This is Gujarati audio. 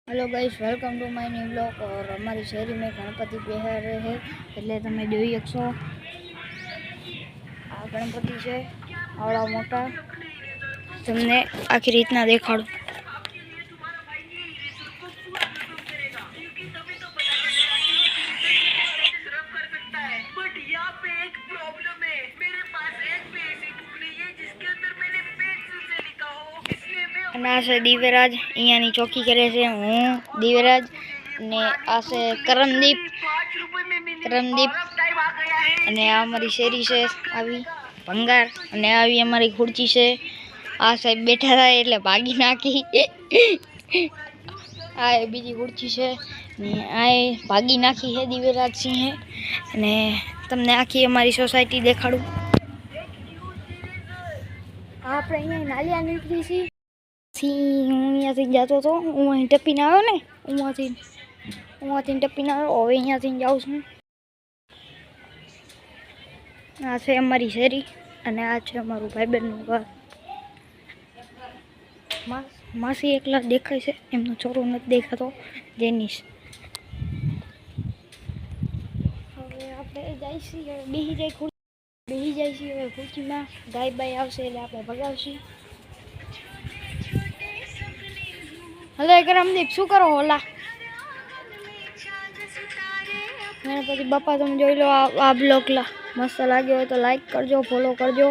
Hello guys, welcome to my new blog. और हमारी शहरी में गणपति बिहार है એટલે તમે જોઈ શકશો આ ગણપતિ છે આવડા મોટા તમને આખી રીતના દેખાડું। અને આ છે દિવ્યરાજ, અહીંયાની ચોકી કરે છે હું દિવ્યરાજ ને આ છે કરમદીપ અને આ અમારી શેરી છે આવી ભંગાર અને આવી અમારી ખુરચી છે। આ સાહેબ બેઠા હતા એટલે ભાગી નાખી। આ બીજી ખુરચી છે ને આ ભાગી નાખી છે દિવ્યરાજ સિંહે। અને તમને આખી અમારી સોસાયટી દેખાડું। આપણે અહીંયા નાલિયા નીકળી છીએ। હું અહીંયાથી જતો હતો, હું અહીં ટપીને આવ્યો ને, હું ટપીને આવ્યો, હવે અહીંયાથી જાઉં છું। આ છે અમારી શેરી અને આ છે અમારું ભાઈબંધનું ઘર। માસી એકલા દેખાય છે, એમનો છોરો નથી દેખાતો જેનીશ। હવે આપણે જાય છીએ, બેસી જાય છીએ હવે ખુરશીમાં। ગાય બાય આવશે એટલે આપણે ભગાવશું। હલો કરમદીપ, શું કરો ઓલા ગણપતિ બાપા? તમે જોઈ લો આ બ્લોગ મસ્ત લાગ્યો હોય તો લાઈક કરજો, ફોલો કરજો।